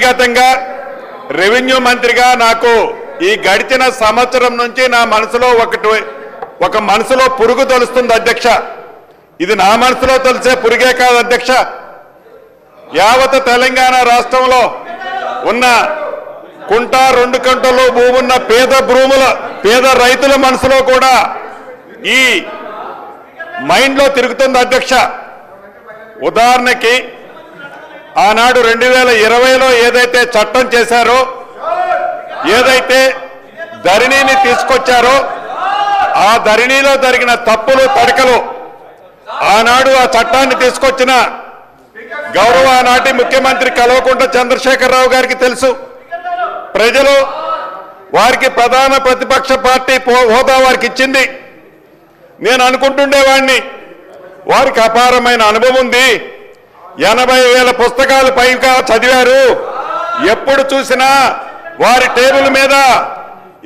వ్యక్తిగతంగా రెవెన్యూ మంత్రిగా నాకు ఈ గడిచిన సంవత్సరం నుంచి నా మనసులో ఒక మనసులో పురుగు తొలుస్తుంది అధ్యక్ష. ఇది నా మనసులో తొలిసే పురుగే కాదు అధ్యక్ష. యావత్ తెలంగాణ రాష్ట్రంలో ఉన్న కుంట 2 కుంటలు భూమున్న పేద రైతుల మనసులో కూడా ఈ మైండ్లో తిరుగుతుంది అధ్యక్ష. ఉదాహరణకి ఆనాడు 2020లో ఏదైతే చట్టం చేశారో, ఏదైతే ధరణిని తీసుకొచ్చారో, ఆ ధరణిలో జరిగిన తప్పులు తడకలు ఆనాడు ఆ చట్టాన్ని తీసుకొచ్చిన గౌరవ ఆనాటి ముఖ్యమంత్రి కల్వకుంట్ల చంద్రశేఖరరావు గారికి తెలుసు. ప్రజలు వారికి ప్రధాన ప్రతిపక్ష పార్టీ హోదా వారికి ఇచ్చింది. నేను అనుకుంటుండేవాడిని వారికి అపారమైన అనుభవం ఉంది, 80,000 పుస్తకాలు పైగా చదివారు, ఎప్పుడు చూసినా వారి టేబుల్ మీద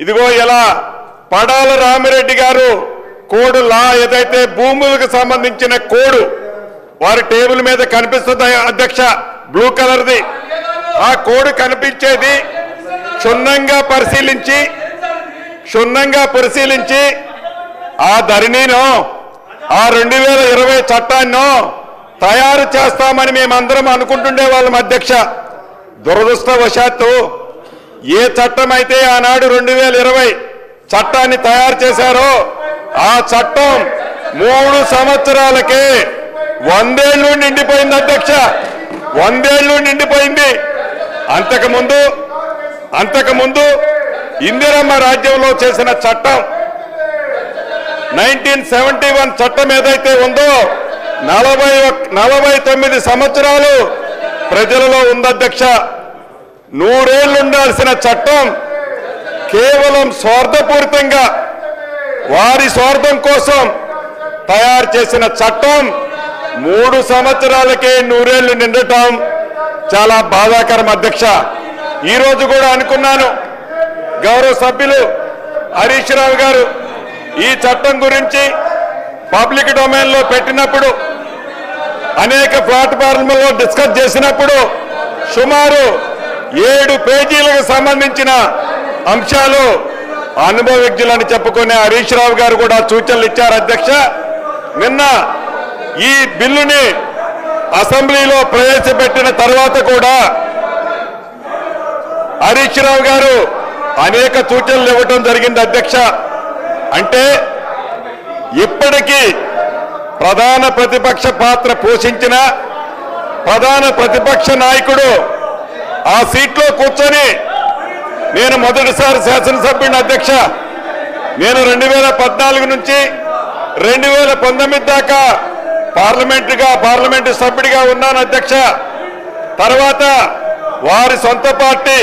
ఇదిగో ఇలా పడాల రామిరెడ్డి గారు కోడ్ లా ఏదైతే భూములకు సంబంధించిన కోడ్ వారి టేబుల్ మీద కనిపిస్తుంది అధ్యక్ష, బ్లూ కలర్ది. ఆ కోడ్ కనిపించేది క్షుణ్ణంగా పరిశీలించి ఆ ధరణిను ఆ 2020 చట్టాన్ని తయారు చేస్తామని మేమందరం అనుకుంటుండే వాళ్ళం అధ్యక్ష. దురదృష్టవశాత్తు ఏ చట్టం అయితే ఆనాడు 2020 చట్టాన్ని తయారు చేశారో ఆ చట్టం 3 సంవత్సరాలకే 100 ఏళ్ళు నిండిపోయింది అధ్యక్ష. 100 ఏళ్ళు నిండిపోయింది. అంతకుముందు ఇందిరమ్మ రాజ్యంలో చేసిన చట్టం 1971 చట్టం ఏదైతే ఉందో 49 సంవత్సరాలు ప్రజలలో ఉంది అధ్యక్ష. 100 ఏళ్ళు ఉండాల్సిన చట్టం కేవలం స్వార్థపూరితంగా వారి స్వార్థం కోసం తయారు చేసిన చట్టం 3 సంవత్సరాలకే 100 ఏళ్ళు నిండటం చాలా బాధాకరం అధ్యక్ష. ఈ రోజు కూడా అనుకున్నాను, గౌరవ సభ్యులు హరీష్ రావు గారు ఈ చట్టం గురించి పబ్లిక్ డొమైన్ లో పెట్టినప్పుడు, అనేక ప్లాట్ఫామ్లలో డిస్కస్ చేసినప్పుడు సుమారు 7 పేజీలకు సంబంధించిన అంశాలు అనుభవజ్ఞులని చెప్పుకునే హరీష్ రావు గారు కూడా సూచనలు ఇచ్చారు అధ్యక్ష. నిన్న ఈ బిల్లుని అసెంబ్లీలో ప్రవేశపెట్టిన తర్వాత కూడా హరీష్ రావు గారు అనేక సూచనలు ఇవ్వటం జరిగింది అధ్యక్ష. అంటే ఇప్పటికీ ప్రధాన ప్రతిపక్ష పాత్ర పోషించిన ప్రధాన ప్రతిపక్ష నాయకుడు ఆ సీట్లో కూర్చొని, నేను మొదటిసారి శాసనసభ్యుని అధ్యక్ష. నేను 2014 నుంచి 2019 దాకా పార్లమెంటు సభ్యుడిగా ఉన్నాను అధ్యక్ష. తర్వాత వారి సొంత పార్టీ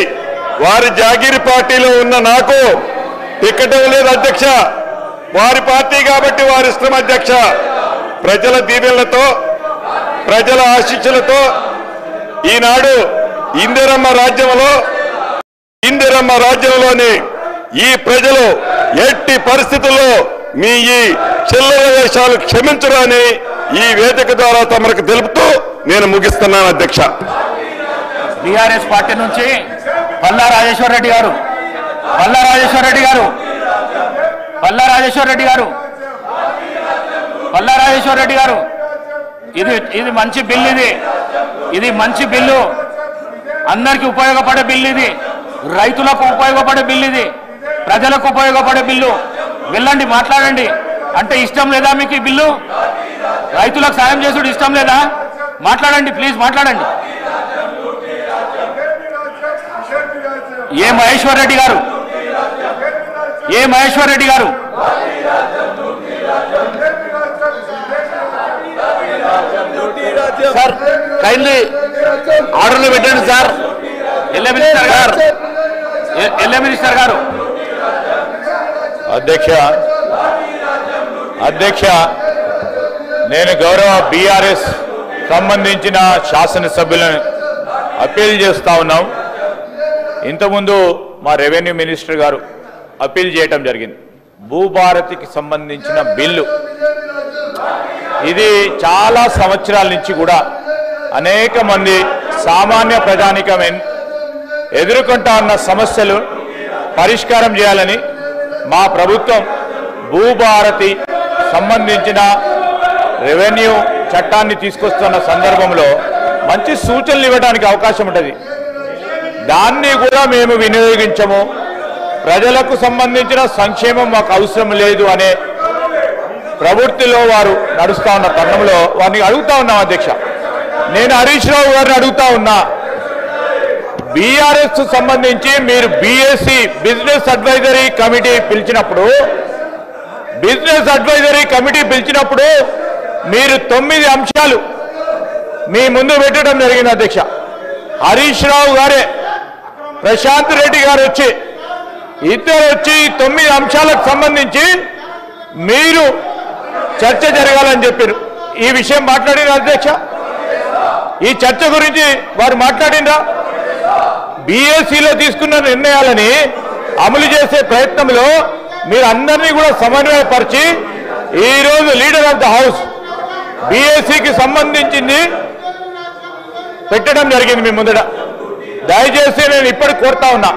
వారి జాగీరి పార్టీలో ఉన్న నాకు టికెట్ ఇవ్వలేదు అధ్యక్ష. వారి పార్టీ కాబట్టి వారి ఇష్టం అధ్యక్ష. ప్రజల దీవెనలతో ప్రజల ఆశీస్సులతో ఈనాడు ఇందిరమ్మ రాజ్యంలోని ఈ ప్రజలు ఎట్టి పరిస్థితుల్లో మీ ఈ చిల్లర వేషాలు క్షమించరని ఈ వేదిక ద్వారా తమకు తెలుపుతూ నేను ముగిస్తున్నాను అధ్యక్ష. బీఆర్ఎస్ పార్టీ నుంచి పల్లా రాజేశ్వర్ రెడ్డి గారు ఇది మంచి బిల్లు. ఇది మంచి బిల్లు, అందరికీ ఉపయోగపడే బిల్లు. ఇది రైతులకు ఉపయోగపడే బిల్లు, ఇది ప్రజలకు ఉపయోగపడే బిల్లు. వెళ్ళండి, మాట్లాడండి. అంటే ఇష్టం లేదా మీకు ఈ బిల్లు? రైతులకు సాయం చేసుడు ఇష్టం లేదా? మాట్లాడండి, ప్లీజ్ మాట్లాడండి. ఏ మహేశ్వర్ రెడ్డి గారు సార్, కైండ్లీ ఆర్డర్లు పెట్టండి సార్. ఎల్ఏ మినిస్టర్ గారు. అధ్యక్ష, నేను గౌరవ బీఆర్ఎస్ సంబంధించిన శాసనసభ్యులను అప్పీల్ చేస్తా ఉన్నాం. ఇంతకుముందు మా రెవెన్యూ మినిస్టర్ గారు అప్పీల్ చేయటం జరిగింది. భూభారతికి సంబంధించిన బిల్లు ఇది చాలా సంవత్సరాల నుంచి కూడా అనేక మంది సామాన్య ప్రజానికం ఎదుర్కొంటా ఉన్న సమస్యలు పరిష్కారం చేయాలని మా ప్రభుత్వం భూభారతి సంబంధించిన రెవెన్యూ చట్టాన్ని తీసుకొస్తున్న సందర్భంలో మంచి సూచనలు ఇవ్వడానికి అవకాశం ఉంటుంది. దాన్ని కూడా మేము వినియోగించము, ప్రజలకు సంబంధించిన సంక్షేమం మాకు అవసరం లేదు అనే ప్రవృత్తిలో వారు నడుస్తా ఉన్న తరుణంలో వారిని అడుగుతా ఉన్నాం అధ్యక్ష. నేను హరీష్ రావు గారిని అడుగుతా ఉన్నా, బీఆర్ఎస్ సంబంధించి మీరు బీఎస్సీ బిజినెస్ అడ్వైజరీ కమిటీ పిలిచినప్పుడు మీరు 9 అంశాలు మీ ముందు పెట్టడం జరిగింది అధ్యక్ష. హరీష్ రావు గారే ప్రశాంత్ రెడ్డి గారు ఇద్దరు వచ్చి 9 అంశాలకు సంబంధించి మీరు చర్చ జరగాలని చెప్పారు. ఈ విషయం మాట్లాడిన అధ్యక్ష, ఈ చర్చ గురించి వారు మాట్లాడినరా? బీఎస్సీలో తీసుకున్న నిర్ణయాలని అమలు చేసే ప్రయత్నంలో మీరు అందరినీ కూడా సమన్వయపరిచి ఈరోజు లీడర్ ఆఫ్ ద హౌస్ బీఎస్సీకి సంబంధించింది పెట్టడం జరిగింది మీ ముందట. దయచేసి నేను ఇప్పటికి కోరుతా ఉన్నా,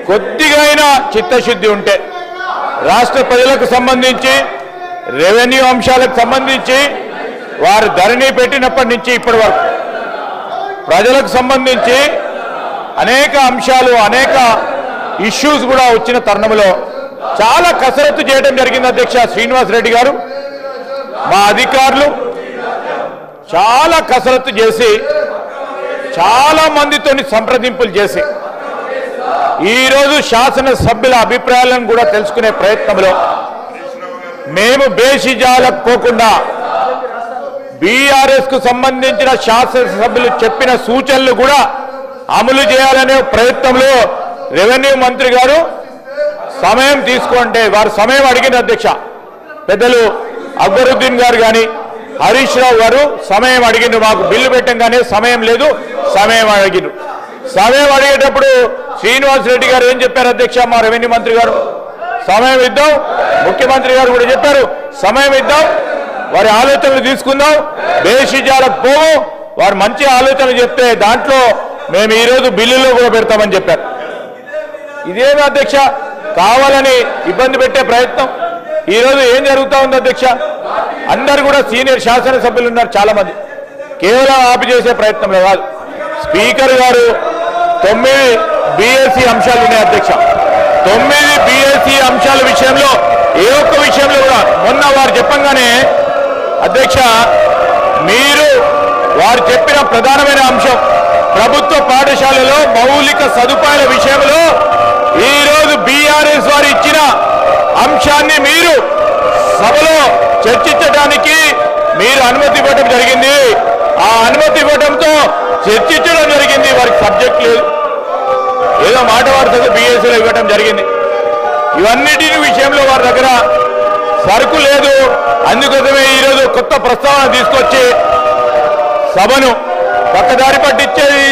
కొద్దిగా అయినా చిత్తశుద్ధి ఉంటే రాష్ట్ర ప్రజలకు సంబంధించి రెవెన్యూ అంశాలకు సంబంధించి వారు ధరణి పెట్టినప్పటి నుంచి ఇప్పటి వరకు ప్రజలకు సంబంధించి అనేక అంశాలు అనేక ఇష్యూస్ కూడా వచ్చిన తరుణంలో చాలా కసరత్తు చేయడం జరిగింది అధ్యక్ష. శ్రీనివాస్ రెడ్డి గారు మా అధికారులు చాలా కసరత్తు చేసి చాలా మందితో సంప్రదింపులు చేసి ఈరోజు శాసనసభ్యుల అభిప్రాయాలను కూడా తెలుసుకునే ప్రయత్నంలో మేము బేషిజాలకు పోకుండా బీఆర్ఎస్ కు సంబంధించిన శాసనసభ్యులు చెప్పిన సూచనలు కూడా అమలు చేయాలనే ప్రయత్నంలో రెవెన్యూ మంత్రి గారు సమయం తీసుకుంటే వారు సమయం అడిగిన అధ్యక్ష. పెద్దలు అక్బరుద్దీన్ గారు కానీ హరీష్ రావు గారు సమయం అడిగిండ్రు. మాకు బిల్లు పెట్టంగానే సమయం లేదు, సమయం అడిగిండ్రు. సమయం అడిగేటప్పుడు శ్రీనివాస్ రెడ్డి గారు ఏం చెప్పారు అధ్యక్ష? మా రెవెన్యూ మంత్రి గారు సమయం ఇద్దాం, ముఖ్యమంత్రి గారు కూడా చెప్పారు సమయం ఇద్దాం, వారి ఆలోచనలు తీసుకుందాం, బేషిజాలకు పోవు, వారు మంచి ఆలోచనలు చెప్తే దాంట్లో మేము ఈరోజు బిల్లులో కూడా పెడతామని చెప్పారు. ఇదేమి అధ్యక్ష కావాలని ఇబ్బంది పెట్టే ప్రయత్నం? ఈరోజు ఏం జరుగుతూ ఉంది అధ్యక్ష? అందరు కూడా సీనియర్ శాసనసభ్యులు ఉన్నారు చాలా మంది, కేవలం ఆపి చేసే ప్రయత్నంలో కాదు. స్పీకర్ గారు 9 బీఎస్సీ అంశాలు ఉన్నాయి అధ్యక్ష. 9 బీఎస్సీ అంశాల విషయంలో ఏ ఒక్క విషయంలో కూడా మొన్న వారు చెప్పంగానే అధ్యక్ష మీరు వారు చెప్పిన ప్రధానమైన అంశం ప్రభుత్వ పాఠశాలలో మౌలిక సదుపాయాల విషయంలో ఈరోజు బీఆర్ఎస్ వారు ఇచ్చిన అంశాన్ని మీరు సభలో చర్చించడానికి మీరు అనుమతి ఇవ్వడం జరిగింది. ఆ అనుమతి ఇవ్వడంతో చర్చించడం జరిగింది. వారికి సబ్జెక్ట్ లేదు, ఏదో మాట వార్తగా బీఎస్సీలో ఇవ్వడం జరిగింది. ఇవన్నిటి విషయంలో వారి దగ్గర సరుకు లేదు. అందుకోసమే ఈరోజు కొత్త ప్రస్తావన తీసుకొచ్చి సభను పక్కదారి పట్టించేది